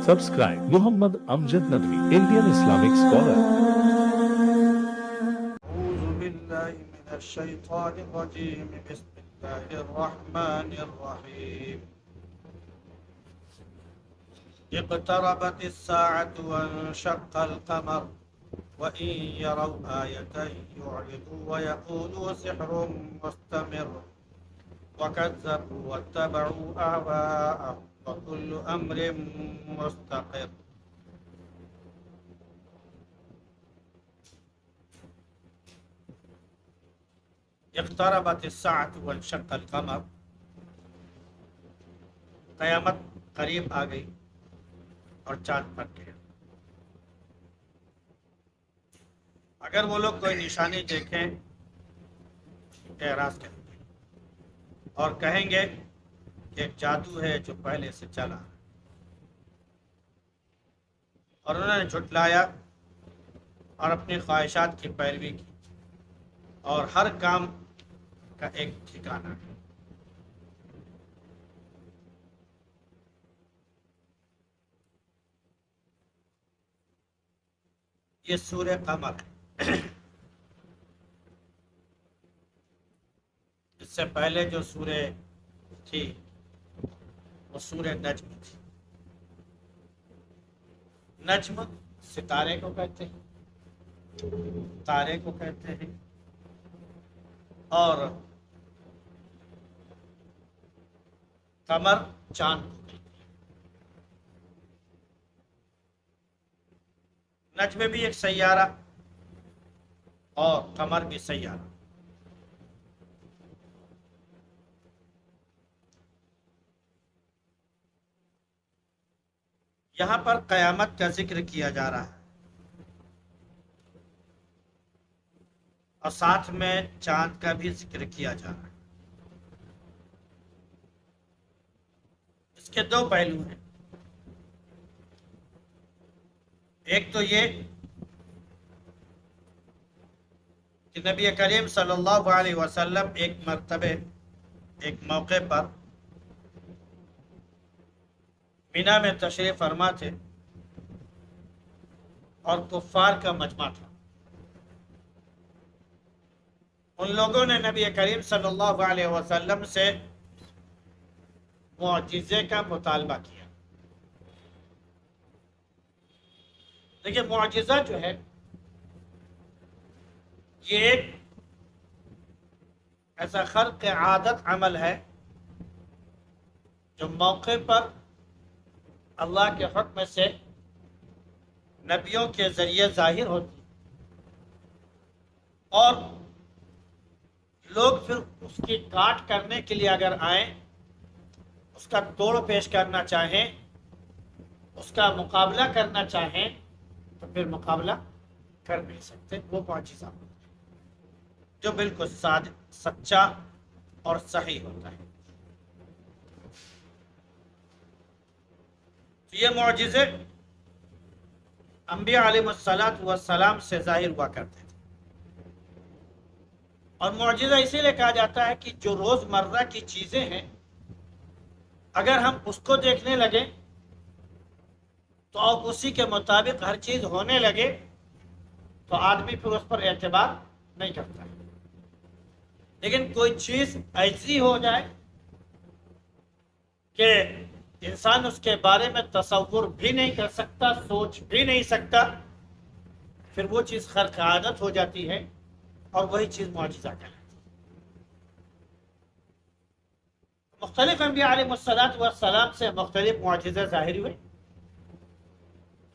Subscribe Muhammad Amjad Nadwi, Indian Islamic scholar. أعوذ بالله من الشيطان الرجيم بسم الله الرحمن الرحيم اقتربت الساعة وانشق القمر وإن يروا آية يعرضوا ويقولوا سحر مستمر وكذبوا واتبعوا أهواءهم وكل أمر مستقر. اقتربت الساعة وانشق القمر، قیامت قریب آ گئی اور چاند پھٹ گیا. اگر وہ لوگ کوئی نشانی دیکھیں اعراض کریں گے اور کہیں گے کہ ایک جادو ہے جو پہلے سے چلا اور انہوں نے جھٹلایا اور اپنی خواہشات کی پیروی کی اور ہر کام کا ایک ٹھکانہ ہے. یہ سورہ قمر ہے. اس سے پہلے جو سورہ تھی وہ سورہ نجم تھی. نجم ستارے کو کہتے ہیں، تارے کو کہتے ہیں، اور قمر چاند کو کہتے ہیں. نجم بھی ایک سیارہ اور قمر بھی سیارہ. یہاں پر قیامت کا ذکر کیا جا رہا ہے اور ساتھ میں چاند کا بھی ذکر کیا جا رہا ہے. اس کے دو پہلو ہیں. ایک تو یہ کہ نبی کریم صلی اللہ علیہ وسلم ایک مرتبہ ایک موقع پر مینا میں تشریف فرما تھے اور کفار کا مجمع تھا. ان لوگوں نے نبی کریم صلی اللہ علیہ وسلم سے معجزے کا مطالبہ کیا. دیکھیے، معجزہ جو ہے یہ ایک ایسا خرق عادت عمل ہے جو موقع پر اللہ کے حکم سے نبیوں کے ذریعے ظاہر ہوتی اور لوگ پھر اس کی کاٹ کرنے کے لیے اگر آئیں، اس کا توڑ پیش کرنا چاہیں، اس کا مقابلہ کرنا چاہیں تو پھر مقابلہ کر نہیں سکتے. وہ معجزہ ہوتا ہے جو بالکل سچا اور صحیح ہوتا ہے. یہ معجزے انبیاء علیہ السلام سے ظاہر ہوا کرتے تھے. اور معجزہ اسی لیے کہا جاتا ہے کہ جو روز مرہ کی چیزیں ہیں اگر ہم اس کو دیکھنے لگے تو اب اسی کے مطابق ہر چیز ہونے لگے تو آدمی پھر اس پر اعتبار نہیں کرتا ہے. لیکن کوئی چیز ایسی ہو جائے کہ انسان اس کے بارے میں تصور بھی نہیں کر سکتا، سوچ بھی نہیں سکتا، پھر وہ چیز خرق عادت ہو جاتی ہے اور وہی چیز معجزہ کہلاتی ہے. مختلف انبیاء علیہ السلام سے مختلف معجزے ظاہر ہوئے.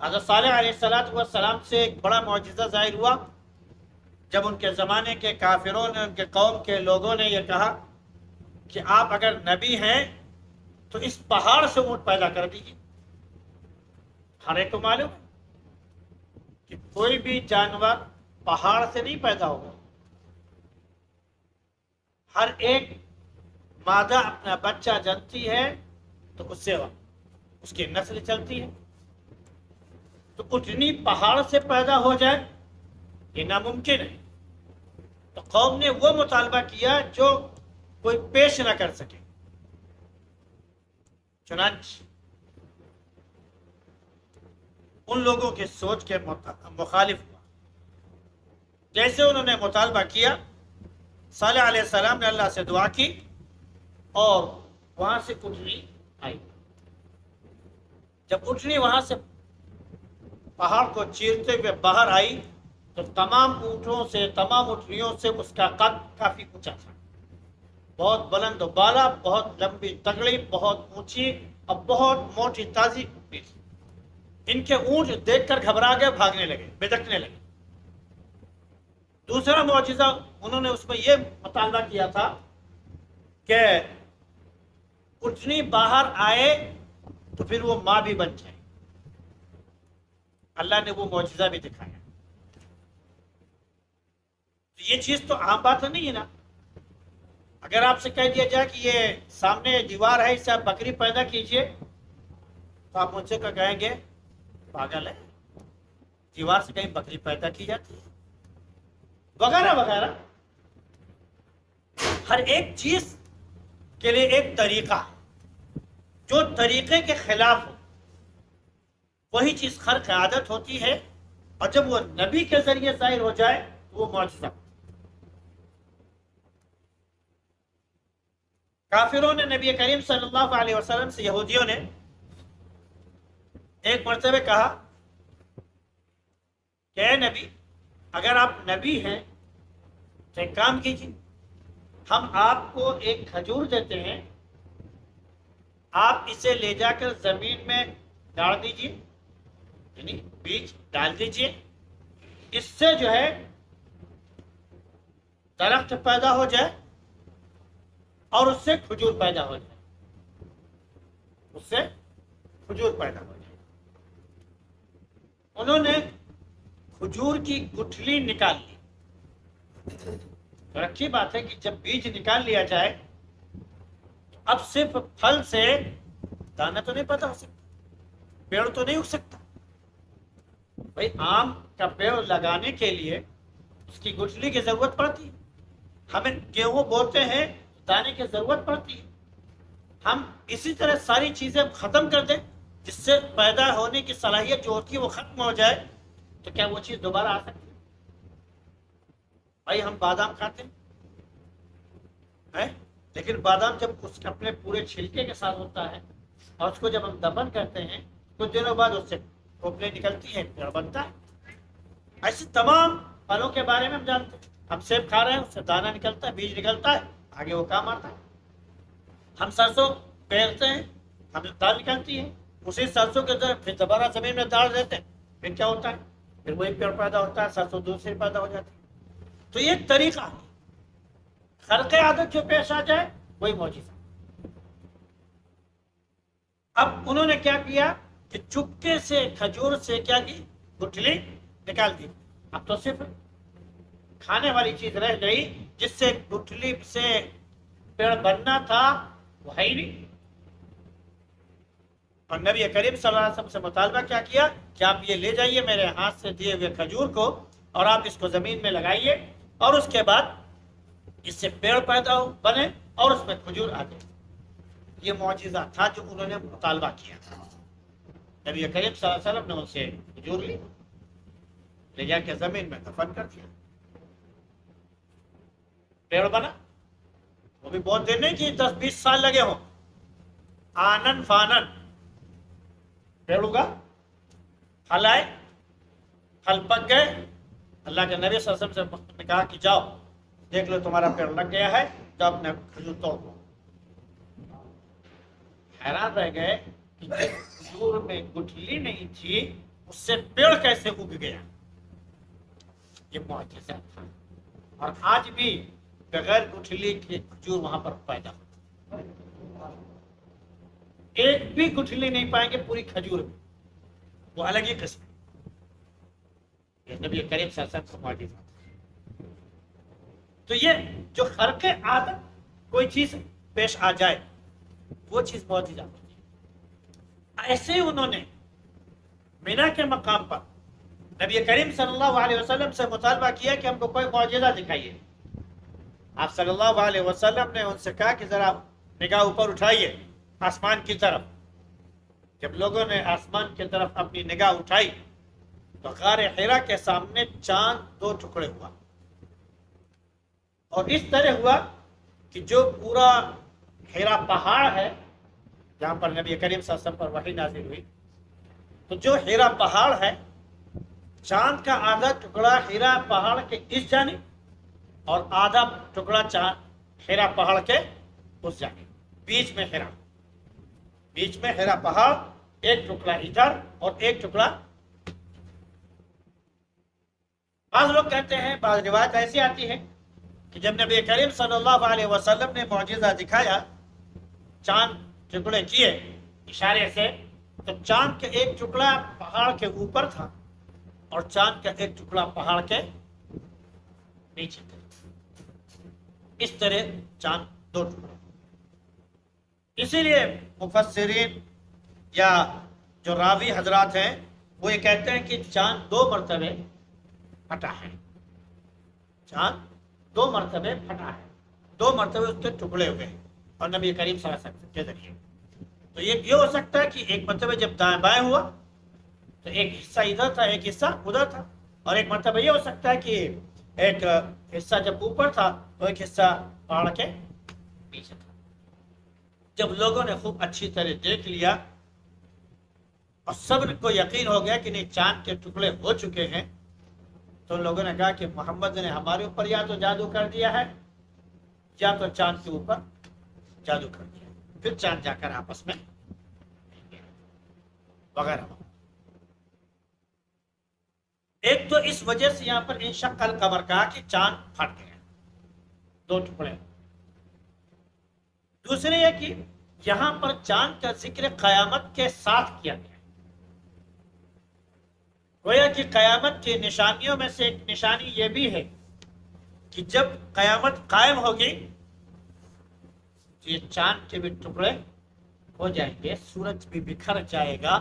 حضرت صالح علیہ السلام سے ایک بڑا معجزہ ظاہر ہوا جب ان کے زمانے کے کافروں نے، ان کے قوم کے لوگوں نے یہ کہا کہ آپ اگر نبی ہیں تو اس پہاڑ سے اونٹ پیدا کر دیجیے. ہر ایک کو معلوم ہے کہ کوئی بھی جانور پہاڑ سے نہیں پیدا ہوگا. ہر ایک مادہ اپنا بچہ جنتی ہے تو اس سے اس کی نسل چلتی ہے. تو اتنی پہاڑ سے پیدا ہو جائے یہ ناممکن ہے. تو قوم نے وہ مطالبہ کیا جو کوئی پیش نہ کر سکے. چنانچہ ان لوگوں کی سوچ کے مخالف ہوا۔ جیسے انہوں نے مطالبہ کیا، صالح علیہ السلام نے اللہ سے دعا کی اور وہاں سے اٹھنی آئی۔ جب اٹھنی وہاں سے پہاڑ کو چیرتے ہوئے باہر آئی تو تمام اونٹوں سے، تمام اٹھنیوں سے اس کا قد کافی اونچا تھا، بہت بلند و بالا، بہت لمبی تگڑی، بہت اونچی اور بہت موٹی تازی بھی تھی۔ ان کے اونٹ دیکھ کر گھبرا گئے، بھاگنے لگے، بدکنے لگے۔ دوسرا معجزہ انہوں نے اس میں یہ مطالبہ کیا تھا کہ اٹھنی باہر آئے تو پھر وہ ماں بھی بن جائے۔ اللہ نے وہ معجزہ بھی دکھایا۔ یہ چیز تو عام بات نہیں ہے نا۔ اگر آپ سے کہہ دیا جائے کہ یہ سامنے دیوار ہے، اس سے آپ بکری پیدا کیجئے، تو آپ مجھ سے کہیں گے پاگل ہے، دیوار سے کہیں بکری پیدا کی جاتی ہے، وغیرہ وغیرہ۔ ہر ایک چیز کے لیے ایک طریقہ ہے، جو طریقے کے خلاف ہو وہی چیز خرق عادت ہوتی ہے، اور جب وہ نبی کے ذریعے ظاہر ہو جائے وہ معجزہ۔ کافروں نے نبی کریم صلی اللہ علیہ وسلم سے، یہودیوں نے ایک مرتبہ کہا کہ اے نبی، اگر آپ نبی ہیں تو ایک کام کیجیے، ہم آپ کو ایک کھجور دیتے ہیں، آپ اسے لے جا کر زمین میں ڈال دیجیے، یعنی بیج ڈال دیجیے، اس سے جو ہے درخت پیدا ہو جائے اور اس سے کھجور پیدا ہو جائے، اس سے کھجور پیدا ہو جائے۔ انہوں نے کھجور کی گٹھلی نکال لی۔ اور اچھی بات ہے کہ جب بیج نکال لیا جائے تو اب صرف پھل سے دانا تو نہیں پیدا ہو سکتا، پیڑ تو نہیں اگ سکتا۔ بھائی آم کا پیڑ لگانے کے لیے اس کی گٹھلی کی ضرورت پڑتی ہے، ہمیں گیہوں بوتے ہیں دانے کی ضرورت پڑتی ہے۔ ہم اسی طرح ساری چیزیں ختم کر دیں جس سے پیدا ہونے کی صلاحیت جو ہوتی ہے وہ ختم ہو جائے، تو کیا وہ چیز دوبارہ آ سکتی ہے؟ بھائی ہم بادام کھاتے ہیں، لیکن بادام جب اس کے اپنے پورے چھلکے کے ساتھ ہوتا ہے اور اس کو جب ہم دفن کرتے ہیں کچھ دنوں بعد اس سے کھوپڑی نکلتی ہیں، پیڑ بنتا ہے۔ ایسے تمام پھلوں کے بارے میں ہم جانتے ہیں۔ ہم سیب کھا رہے ہیں، اس سے دانہ نکلتا ہے، بیج نکلتا ہے، آگے وہ کام آتا ہے۔ ہم سرسوں پیرتے ہیں، ہمیں دال نکلتی ہے، اسی سرسوں کے اندر پھر دوبارہ زمین میں ڈال دیتے ہیں، پھر کیا ہوتا ہے؟ پھر وہی پیڑ پیدا ہوتا ہے، سرسوں دوسری پیدا ہو جاتی ہے۔ تو یہ ایک طریقہ ہے، خرق عادت جو پیش آ جائے وہی معجزہ۔ اب انہوں نے کیا کیا کہ چپکے سے کھجور سے کیا کی، گٹھلی نکال دی۔ اب تو صرف کھانے والی چیز رہ گئی، جس سے گٹھلی سے پیڑ بننا تھا وہ ہے ہی نہیں۔ اور نبی کریم صلی اللہ علیہ وسلم سے مطالبہ کیا کیا کہ آپ یہ لے جائیے میرے ہاتھ سے دیے ہوئے کھجور کو، اور آپ اس کو زمین میں لگائیے، اور اس کے بعد اس سے پیڑ پیدا ہو بنے اور اس میں کھجور آ جائے۔ یہ معجزہ تھا جو انہوں نے مطالبہ کیا تھا۔ نبی کریم صلی اللہ علیہ وسلم نے ان سے کھجور لی، لے جا کے زمین میں دفن کر دیا، پیڑ بنا۔ وہ بھی بہت دیر نہیں کہ 10-20 سال لگے ہوں، آنن فانن پیڑ اگا، پھل آئے، پھل پک گئے۔ اللہ کے نبی صلی اللہ علیہ وسلم نے کہا کہ جاؤ دیکھ لو تمہارا پیڑ لگ گیا ہے، جاؤ اپنے کھجور توڑ لو۔ حیران رہ گئے کہ کھجور میں گٹھلی نہیں تھی، اس سے پیڑ کیسے اگ گیا؟ یہ معجزہ تھا۔ اور آج بھی بغیر گٹھلی کے کھجور وہاں پر پیدا ہوتا ہے، ایک بھی گٹھلی نہیں پائیں گے پوری کھجور میں، وہ الگ ہی قسم۔ یہ نبی کریم صلی اللہ علیہ وسلم کا معجزہ تھا۔ تو یہ جو خرق عادت کوئی چیز پیش آ جائے وہ چیز معجزہ ہوتی ہے۔ ایسے ہی انہوں نے مینا کے مقام پر نبی کریم صلی اللہ علیہ وسلم سے مطالبہ کیا کہ ہم کو کوئی معجزہ دکھائیے۔ آپ صلی اللہ علیہ وسلم نے ان سے کہا کہ ذرا نگاہ اوپر اٹھائیے آسمان کی طرف، جب لوگوں نے آسمان کی طرف اپنی نگاہ اٹھائی تو غار حرا کے سامنے چاند 2 ٹکڑے ہوا، اور اس طرح ہوا کہ جو پورا حرا پہاڑ ہے جہاں پر نبی کریم صلی اللہ علیہ وسلم پر وحی نازل ہوئی، تو جو حرا پہاڑ ہے چاند کا آدھا ٹکڑا حرا پہاڑ کے اس جانب اور آدھا ٹکڑا چاند حرا پہاڑ کے اس جانب، بیچ میں حرا پہاڑ، ایک ٹکڑا ادھر اور ایک ٹکڑا۔ بعض لوگ کہتے ہیں، بعض روایت ایسی آتی ہے کہ جب نبی کریم صلی اللہ علیہ وسلم نے معجزہ دکھایا، چاند ٹکڑے کیے اشارے سے، تو چاند کا ایک ٹکڑا پہاڑ کے اوپر تھا اور چاند کا ایک ٹکڑا پہاڑ کے نیچے تھا، اس طرح چاند 2 ٹکڑے۔ اسی لیے مفسرین یا جو راوی حضرات ہیں وہ یہ کہتے ہیں کہ چاند 2 مرتبے پھٹا ہے، چاند 2 مرتبے پھٹا ہے، 2 مرتبے اس کے ٹکڑے ہوئے ہیں، اور نبی کریم صلی اللہ علیہ وسلم کے ذریعے۔ تو یہ ہو سکتا ہے کہ ایک مرتبہ جب دائیں بائیں ہوا تو ایک حصہ ادھر تھا ایک حصہ ادھر تھا، اور ایک مرتبہ یہ ہو سکتا ہے کہ ایک حصہ جب اوپر تھا تو ایک حصہ پہاڑ کے پیچھے تھا۔ جب لوگوں نے خوب اچھی طرح دیکھ لیا اور سب کو یقین ہو گیا کہ نہیں چاند کے ٹکڑے ہو چکے ہیں، تو لوگوں نے کہا کہ محمد نے ہمارے اوپر یا تو جادو کر دیا ہے یا تو چاند کے اوپر جادو کر دیا، پھر چاند جا کر آپس میں وغیرہ۔ ایک تو اس وجہ سے یہاں پر انشق القمر کہا کہ چاند پھٹ گیا، 2 ٹکڑے۔ دوسرے یہ کہ یہاں پر چاند کا ذکر قیامت کے ساتھ کیا گیا، گویا کہ قیامت کی نشانیوں میں سے ایک نشانی یہ بھی ہے کہ جب قیامت قائم ہوگی تو یہ چاند کے بھی ٹکڑے ہو جائیں گے، سورج بھی بکھر جائے گا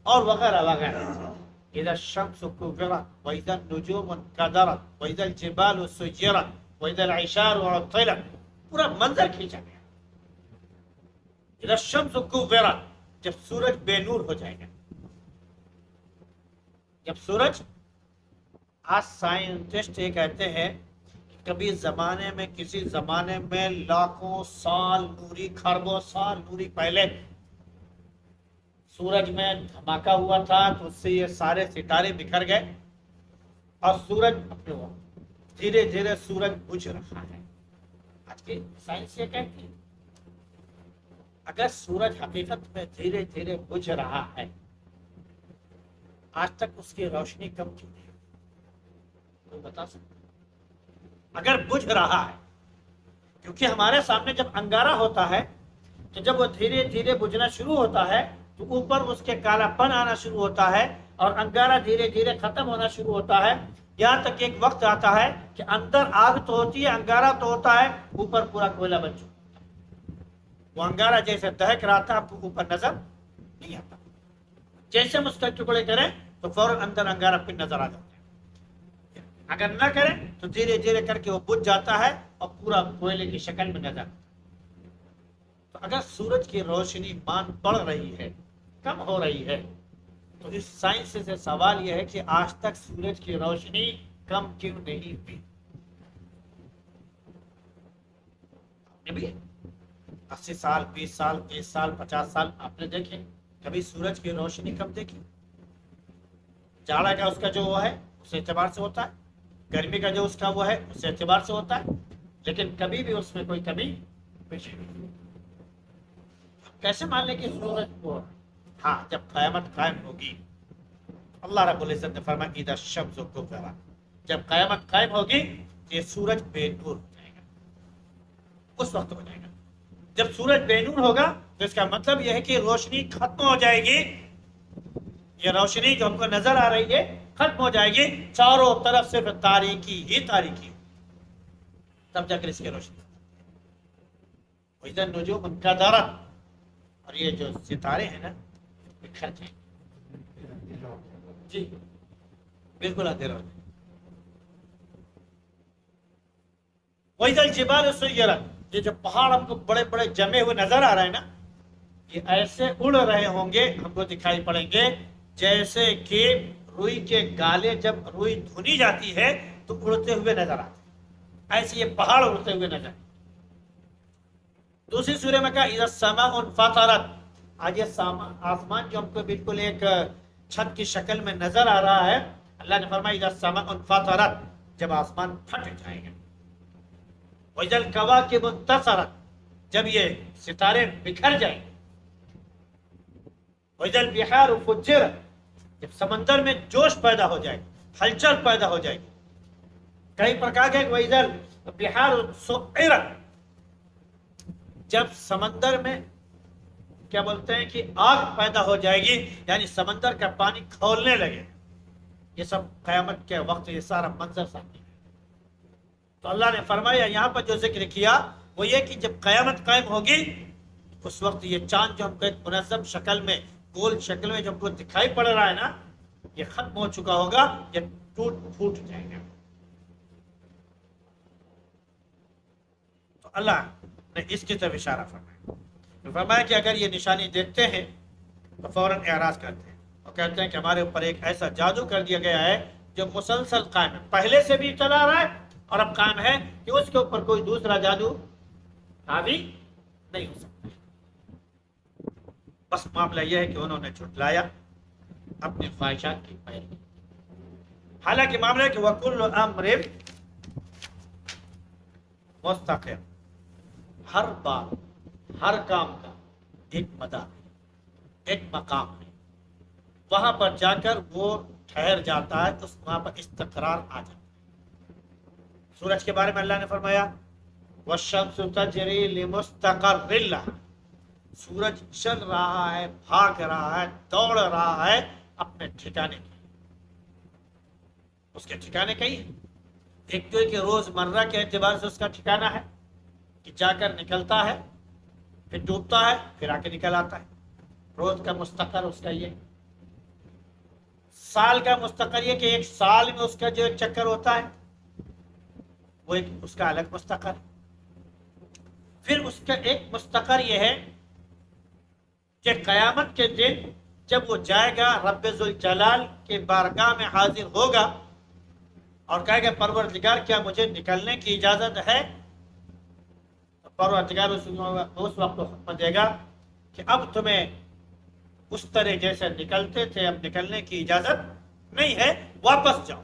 اور وغیرہ وغیرہ۔ اذا الشمس كورت واذا النجوم انكدرت واذا الجبال سيرت واذا العشار عطلت، پورا منظر کھینچا گیا۔ اذا الشمس كورت، جب سورج بے نور ہو جائے گا، جب سورج، آج سائنٹسٹ یہ کہتے ہیں کہ کبھی زمانے میں کسی زمانے میں لاکھوں سال نوری، خربوں سال نوری پہلے سورج میں دھماکہ ہوا تھا تو اس سے یہ سارے ستارے بکھر گئے اور سورج اپنے دھیرے دھیرے سورج بجھ رہا ہے۔ آج کی سائنس یہ کہتی ہے اگر سورج حقیقت میں دھیرے دھیرے بجھ رہا ہے، آج تک اس کی روشنی کم کیوں نہیں؟ کوئی بتا سکتا؟ اگر بجھ رہا ہے، کیونکہ ہمارے سامنے جب انگارہ ہوتا ہے تو جب وہ دھیرے دھیرے بجھنا شروع ہوتا ہے تو اوپر اس کے کالا پن آنا شروع ہوتا ہے اور انگارہ دھیرے دھیرے ختم ہونا شروع ہوتا ہے، یہاں تک ایک وقت آتا ہے کہ اندر آگ تو ہوتی ہے، انگارہ تو ہوتا ہے، اوپر پورا کوئلہ بن چکا ہوتا ہے۔ وہ انگارہ جیسے دہک رہا تھا آپ کو اوپر نظر نہیں آتا، جیسے ہم اس کا ٹکڑے کریں تو فوراً اندر انگارہ پھر نظر آ جاتا ہے، اگر نہ کریں تو دھیرے دھیرے کر کے وہ بجھ جاتا ہے اور پورا کوئلے کی شکل میں نظر آتا ہے۔ تو اگر سورج کی روشنی مان بڑھ رہی ہے، کم ہو رہی ہے، تو اس سائنس سے سوال یہ ہے کہ آج تک سورج کی روشنی کم کیوں نہیں ہوئی؟ نبی 80 سال 20 سال 30 سال 50 سال آپ نے دیکھے کبھی سورج کی روشنی کم دیکھی؟ جاڑا کا اس کا جو وہ ہے اس اعتبار سے ہوتا ہے، گرمی کا جو اس کا وہ ہے اس اعتبار سے ہوتا ہے، لیکن کبھی بھی اس میں کوئی کمی پیش نہیں۔ کیسے مان لیں کہ سورج کو؟ ہاں، جب قیامت قائم ہوگی، اللہ رب العزت نے فرمایا اذا الشمس كورت، جب قیامت قائم ہوگی تو یہ سورج بے نور ہو جائے گا، اس وقت ہو جائے گا۔ جب سورج بے نور ہوگا تو اس کا مطلب یہ ہے کہ روشنی ختم ہو جائے گی، یہ روشنی جو ہم کو نظر آ رہی ہے ختم ہو جائے گی، چاروں طرف صرف تاریکی ہی تاریکی، تب جا کر اس کی روشنی۔ وَإِذَا النُّجُومُ انكدرت، اور یہ جو ستارے ہیں نا بکھر جائیں جی، بالکل اندھیرا ہو جائے۔ وَإِذَا الْجِبَالُ سُيِّرَتْ، یہ جو پہاڑ ہم کو بڑے بڑے جمے ہوئے نظر آ رہے ہیں نا، یہ ایسے اڑ رہے ہوں گے، ہم کو دکھائی پڑیں گے جیسے کہ روئی کے گالے جب روئی دھنی جاتی ہے تو اڑتے ہوئے نظر آتے ہیں، ایسے یہ پہاڑ اڑتے ہوئے نظر آتے ہیں۔ دوسری سورہ میں کہا اذا السماء انفطرت، آج یہ آسمان جو ہم کو بالکل ایک چھت کی شکل میں نظر آ رہا ہے، اللہ نے فرمایا اذا السماء انفطرت، جب آسمان پھٹ جائے گا، واذا الکواکب انتصرت، جب یہ ستارے بکھر جائیں گے، واذا البحار فجرت، جب سمندر میں جوش پیدا ہو جائے گا، ہلچل پیدا ہو جائے گی۔ کئی پر کہا گیا کہ واذا البحار سعرت، جب سمندر میں کیا بولتے ہیں کہ آگ پیدا ہو جائے گی، یعنی سمندر کا پانی کھولنے لگے، یہ سب قیامت کے وقت یہ سارا منظر سامنے ہے۔ تو اللہ نے فرمایا یہاں پر جو ذکر کیا وہ یہ کہ جب قیامت قائم ہوگی اس وقت یہ چاند جو ہم کو ایک منظم شکل میں، گول شکل میں جو ہم کو دکھائی پڑ رہا ہے نا، یہ ختم ہو چکا ہوگا، یہ ٹوٹ پھوٹ جائے گا۔ تو اللہ نے اس کی طرف اشارہ فرمایا کہ اگر یہ نشانی دیکھتے ہیں تو فوراً اعراض کرتے ہیں اور کہتے ہیں کہ ہمارے اوپر ایک ایسا جادو کر دیا گیا ہے جو مسلسل قائم ہے، پہلے سے بھی چلا رہا ہے اور اب قائم ہے کہ اس کے اوپر کوئی دوسرا جادو حاوی نہیں ہو سکتا۔ بس معاملہ یہ ہے کہ انہوں نے جھٹلایا اپنے خواہشات کی پیروی، حالانکہ معاملہ ہے کہ وَكُلُّ أَمْرٍ مستقر، ہر بات ہر کام کا ایک مدار ہے، ایک مقام ہے، وہاں پر جا کر وہ ٹھہر جاتا ہے، تو وہاں پر استقرار آ جاتا ہے۔ سورج کے بارے میں اللہ نے فرمایا وَالشَّمْسُ تَجْرِي لِمُسْتَقَرٍّ لَهَا، سورج چل رہا ہے، بھاگ رہا ہے، دوڑ رہا ہے اپنے ٹھکانے کے، اس کے ٹھکانے کہیں ہے۔ ایک تو ہے کہ روز مرہ کے اعتبار سے اس کا ٹھکانہ ہے کہ جا کر نکلتا ہے، پھر ڈوبتا ہے، پھر آ کے نکل آتا ہے، روز کا مستقر اس کا یہ۔ سال کا مستقر یہ کہ ایک سال میں اس کا جو ایک چکر ہوتا ہے وہ ایک اس کا الگ مستقر ہے۔ پھر اس کا ایک مستقر یہ ہے کہ قیامت کے دن جب وہ جائے گا رب ذوالجلال کے بارگاہ میں حاضر ہوگا اور کہے گا پروردگار کیا مجھے نکلنے کی اجازت ہے، تو پروردگار اس وقت حکم دے گا کہ اب تمہیں اس طرح جیسے نکلتے تھے اب نکلنے کی اجازت نہیں ہے، واپس جاؤ۔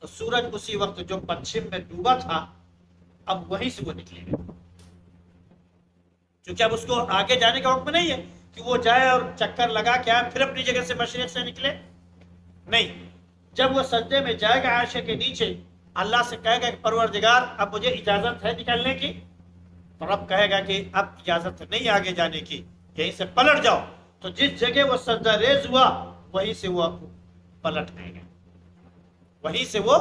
تو سورج اسی وقت جو پچھم میں ڈوبا تھا اب وہیں سے وہ نکلے گا، کیونکہ اب اس کو آگے جانے کا حکم نہیں ہے کہ وہ جائے اور چکر لگا کے آئے پھر اپنی جگہ سے مشرق سے نکلے، نہیں۔ جب وہ سجدے میں جائے گا عرش کے نیچے، اللہ سے کہے گا کہ پروردگار اب مجھے اجازت ہے نکلنے کی، تو رب کہے گا کہ اب اجازت نہیں آگے جانے کی، یہیں سے پلٹ جاؤ۔ تو جس جگہ وہ سجدہ ریز ہوا وہیں سے وہ پلٹ آئے گا، وہیں سے وہ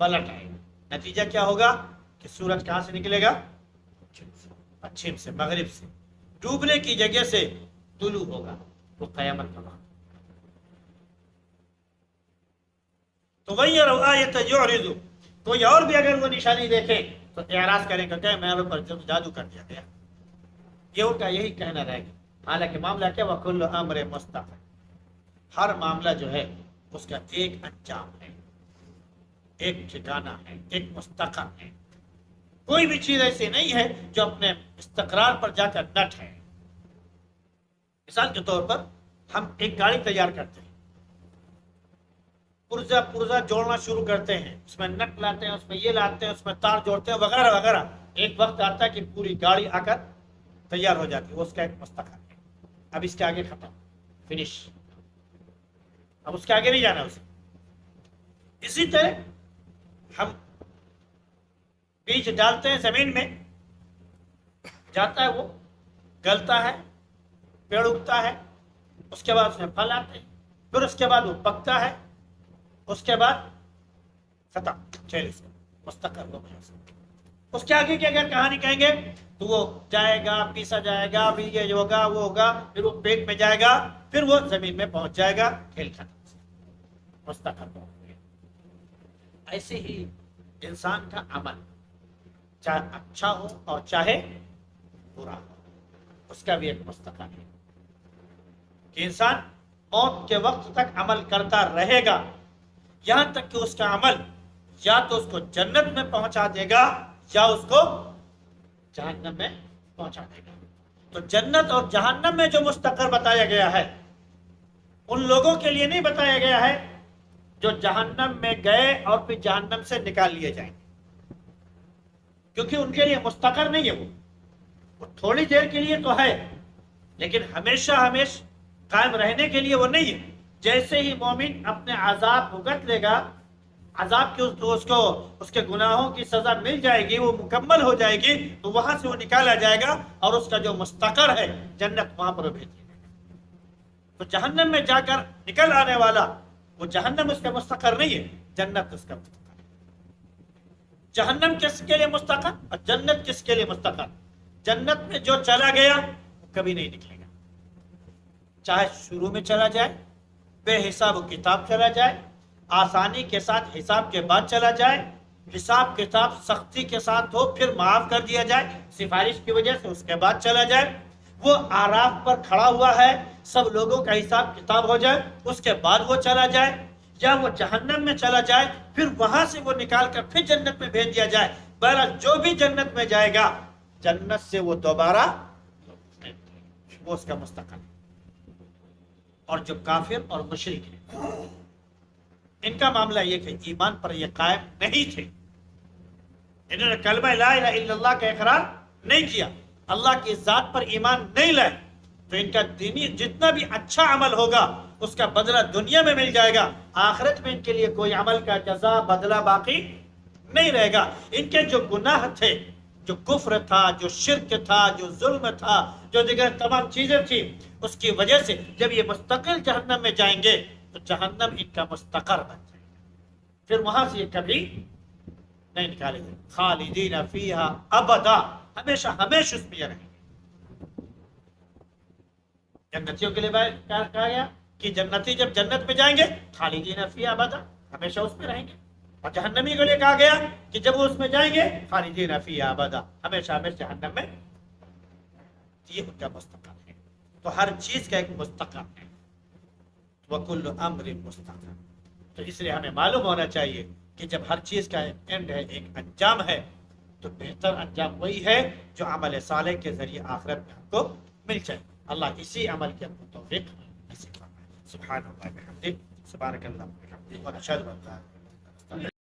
پلٹ آئے گا۔ نتیجہ کیا ہوگا کہ سورج کہاں سے نکلے گا؟ پچھم سے، مغرب سے، ڈوبنے کی جگہ سے طلوع ہوگا، وہ قیامت کا وقت۔ تو وہی آیت یعرض، کوئی اور بھی اگر وہ نشانی دیکھے تو اعراض کرے گا کہ میرے اوپر جادو کر دیا گیا، یہ ان کا یہی کہنا رہے گا۔ حالانکہ معاملہ کیا وَكُلُّ أَمْرٍ مُسْتَقِرٌ، ہر معاملہ جو ہے اس کا ایک انجام ہے، ایک ٹھکانہ ہے، ایک مستقر ہے۔ کوئی بھی چیز ایسی نہیں ہے جو اپنے استقرار پر جا کر نٹ ہے۔ مثال کے طور پر ہم ایک گاڑی تیار کرتے ہیں، پرزا جوڑنا شروع کرتے ہیں، اس میں نٹ لاتے ہیں، اس میں یہ لاتے ہیں، اس میں تار جوڑتے ہیں وغیرہ وغیرہ، ایک وقت آتا ہے کہ پوری گاڑی آ کر تیار ہو جاتی ہے، وہ اس کا ایک مستقر ہے۔ اب اس کے آگے ختم، فنش، اب اس کے آگے نہیں جانا اسے۔ اسی طرح ہم بیج ڈالتے ہیں زمین میں، جاتا ہے، وہ گلتا ہے، پیڑ اگتا ہے، اس کے بعد اس میں پھل آتے ہیں، پھر اس کے بعد وہ پکتا ہے، اس کے بعد ختم، چل اس کا مستقر ہو گیا۔ اس کے آگے کی اگر کہانی کہیں گے تو وہ جائے گا، پیسا جائے گا، پھر یہ ہوگا وہ ہوگا، پھر وہ پیٹ میں جائے گا، پھر وہ زمین میں پہنچ جائے گا، کھیل ختم، مستقر ہو گیا۔ ایسے ہی انسان کا عمل چاہے اچھا ہو اور چاہے برا ہو، اس کا بھی ایک مستقل ہے کہ انسان موت کے وقت تک عمل کرتا رہے گا، یہاں تک کہ اس کا عمل یا تو اس کو جنت میں پہنچا دے گا یا اس کو جہنم میں پہنچا دے گا۔ تو جنت اور جہنم میں جو مستقر بتایا گیا ہے ان لوگوں کے لیے نہیں بتایا گیا ہے جو جہنم میں گئے اور پھر جہنم سے نکال لیے جائیں گے، کیونکہ ان کے لیے مستقر نہیں ہے، وہ تھوڑی دیر کے لیے تو ہے لیکن ہمیشہ قائم رہنے کے لیے وہ نہیں ہے۔ جیسے ہی مومن اپنے عذاب بھگت لے گا، عذاب کی اس کے گناہوں کی سزا مل جائے گی، وہ مکمل ہو جائے گی، تو وہاں سے وہ نکالا جائے گا اور اس کا جو مستقر ہے جنت وہاں پر بھیج دیا جائے گا۔ تو جہنم میں جا کر نکل آنے والا وہ جہنم اس کا مستقر نہیں ہے، جنت اس کا مستقر ہے۔ جہنم کس کے لیے مستقر اور جنت کس کے لیے مستقر؟ جنت میں جو چلا گیا وہ کبھی نہیں نکلے گا، چاہے شروع میں چلا جائے، بے حساب و کتاب چلا جائے، آسانی کے ساتھ حساب کے بعد چلا جائے، حساب کتاب سختی کے ساتھ ہو پھر معاف کر دیا جائے سفارش کی وجہ سے، اس کے بعد چلا جائے، وہ آراف پر کھڑا ہوا ہے سب لوگوں کا حساب کتاب ہو جائے اس کے بعد وہ چلا جائے، یا وہ جہنم میں چلا جائے پھر وہاں سے وہ نکال کر پھر جنت میں بھیج دیا جائے، بہرحال جو بھی جنت میں جائے گا جنت سے وہ دوبارہ وہ اس کا مستقل ہے۔ اور جو کافر اور مشرک ہیں ان کا معاملہ یہ کہ ایمان پر یہ قائم نہیں تھے، انہوں نے کلمہ لا الہ الا اللہ کا اقرار نہیں کیا، اللہ کی ذات پر ایمان نہیں لائے، تو ان کا دینی جتنا بھی اچھا عمل ہوگا اس کا بدلہ دنیا میں مل جائے گا، آخرت میں ان کے لیے کوئی عمل کا جزا بدلہ باقی نہیں رہے گا۔ ان کے جو گناہ تھے، جو کفر تھا، جو شرک تھا، جو ظلم تھا، جو دیگر تمام چیزیں تھیں، اس کی وجہ سے جب یہ مستقل جہنم میں جائیں گے تو جہنم ان کا مستقر بن جائے گا، پھر وہاں سے یہ کبھی نہیں نکالے گئے، خالدین فیہا ابدا، ہمیشہ ہمیشہ اس میں یہ رہیں گے۔ جنتیوں کے لیے کہا گیا کہ جنتی جب جنت میں جائیں گے خالدین فیہا ابدا، ہمیشہ اس میں رہیں گے، اور جہنمی کے لیے کہا گیا کہ جب وہ اس میں جائیں گے خالدین فیہا ابدا، ہمیشہ ہمیشہ جہنم میں، یہ ان کا مستقر ہے۔ تو ہر چیز کا ایک مستقر ہے، وَكُلُّ أَمْرٍ مُسْتَقَرٌ۔ تو اس لیے ہمیں معلوم ہونا چاہیے کہ جب ہر چیز کا ایک اینڈ ہے، ایک انجام ہے، تو بہتر انجام وہی ہے جو عمل صالح کے ذریعے آخرت میں ہم کو مل جائے۔ اللہ اسی عمل کی ہم کو توفیق نصیب فرمائے۔ سبحان اللہ وبحمدہ، سبحانک اللہم وبحمدک، ونشہد ان لا الہ الا انت